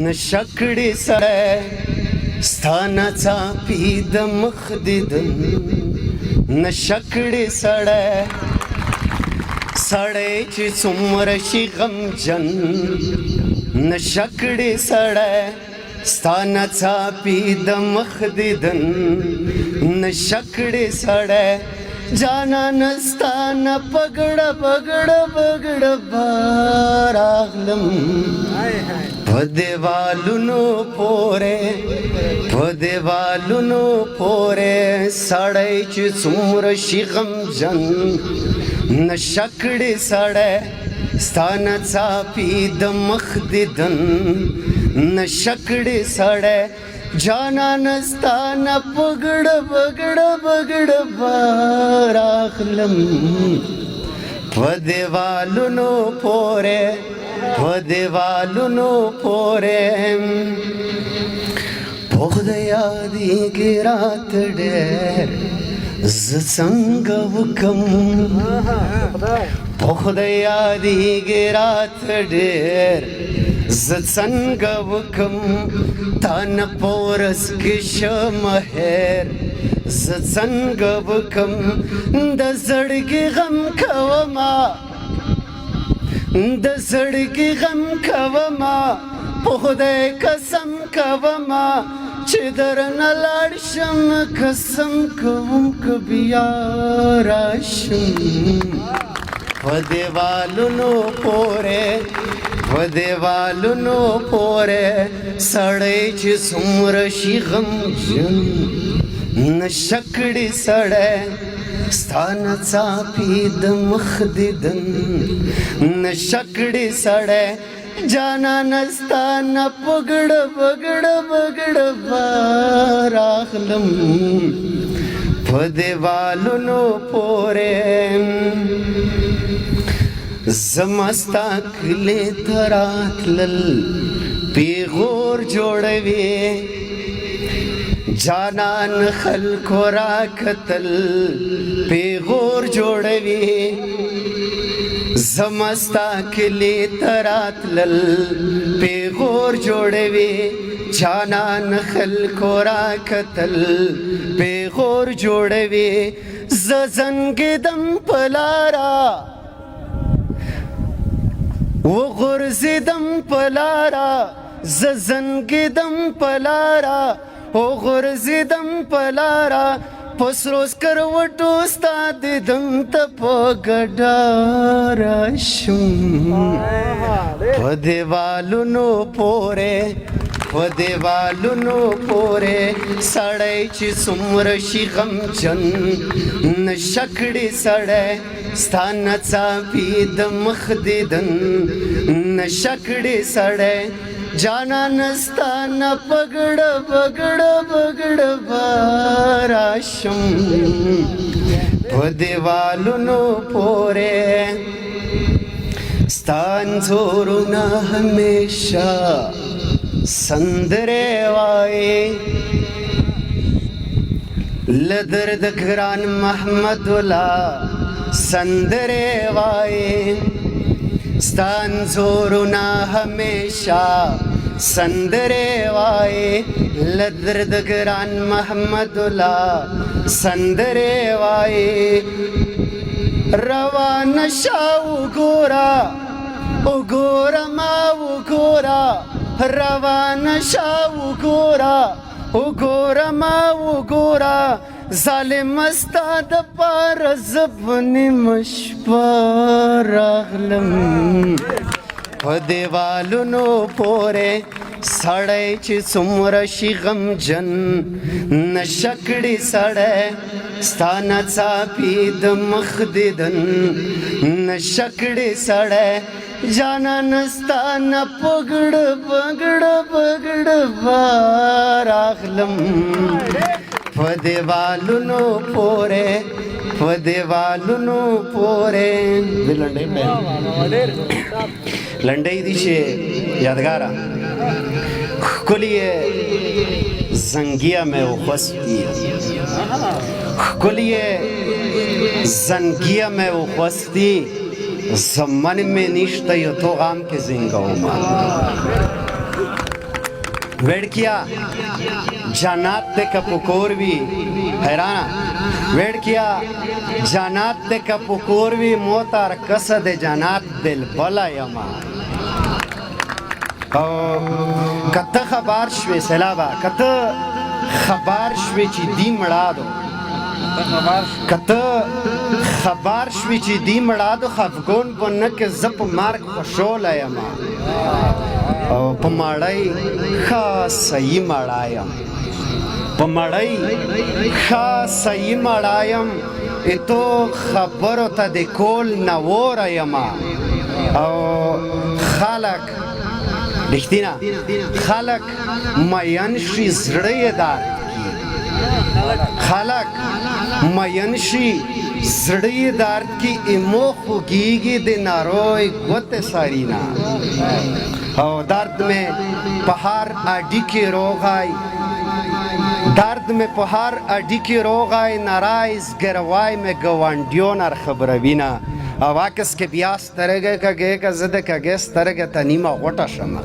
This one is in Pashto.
نشکړې سړی ستا نڅا پی د مخ دیدن نشکړې سړی چې څومره شي غمجن نشکړې سړی ستا نڅا پی د مخ دیدن نشکړې سړی جانان ستا نه پګړه پګړه پګړه راغلم په دیوالونو پورې سړی چې څومره شي غمجن نشکړې سړی ستا نڅا پی د مخ دیدن نشکړې سړی جانان ستا نه پګړه پګړه پګړه راغلم په دیوالونو پورې پوخ د یادېږي رات ډېر زه څنګه وکم پوخ د یادېږي رات ډېر زه څنګه وکم تا نه په ورځ کې شمه هېر زه څنګه وکم د زړګي غم کومه د زړګي غم کومه په خدای قسم کومه چې درنه لاړ شم قسم کوم که بیا راشم په دیوالونو پورې سړی چې څومره شي غمجن نشکړې سړی ستا نڅا پی د مخ دیدن نشکړې سړی جانان ستا نه پګړه پګړه پګړه راغلم په دیوالونو پورې زما ستا کلي ته راتلل پیغور جوړوي جانان خلکو را کتل پیغور جوړوي زما ستا کلي ته راتلل پیغور جوړوي جانان خلکو را کتل پیغور جوړوي زه زنګېدم په لاره وغورځېدم په لاره زه زنګېدم په لاره وغورځېدم په لاره په سرو سکروټو ستا دیدم ته په ګډه راشم په دیوالونو پورې سړی چې څومره شي غمجن نشکړې سړی ستا نڅا پی د مخ دیدن نشکړې سړی جانان ستا نه پګړه پګړه پګړه راشم په دیوالونو پورې ستا انځورونه همیشه سندرې وایي له درد ګران محمد الله سندرې وایي ستا انځورونه همیشه سندرې وایي له درد ګران محمد الله سندرې وایي روان شه وګوره ما وګوره روان شه وګوره ما وګوره ظالم ستا د پاره زه په نیمه شپه راغلم په دیوالونو پورې سړی چې څومره شي غمجن نشکړې سړی ستا نڅا پی د مخ دیدن نشکړې سړی جانان ستا نه پګړه پګړه پګړه راغلم په دیوالونو پورې لنډۍ دي چې یادګاره ښکلې زنګیه مې وخوستی ښکلې زنګیه مې وخوستی زمان میں نشته یو تو غام کې زنګوما वेड़किया जानात ते कपुकोरवी हैराना वेड़किया जानात ते कपुकोरवी मोतार कसद जानात दिल बला यमा कत खबर शवे सलाबा कत खबर शवे ची दी मड़ा दो कत खबर शवे ची दी मड़ा दो खफगोन बन के जप मार्ग खुशोल यमा पमाड़ाई खा सही मड़ायम पमाड़ाई खा सही मड़ायम इतो खबर होता देखोल नवोर यमा खालक देखती ना खालक मयनशी जड़ेदार खालक मयनशी जड़ेदार की इमो खुगीगी दे नारोय गोते सारीना दर्द में पहाड़ अडी के रोग आई दर्द में पहाड़ अडी के रोग आई नाराइज गरवाई में गवांडियों नर खबरवीना वाकस के ब्यास तरगे का गे का जद का गेस तरगे तनीमा गोटा शमा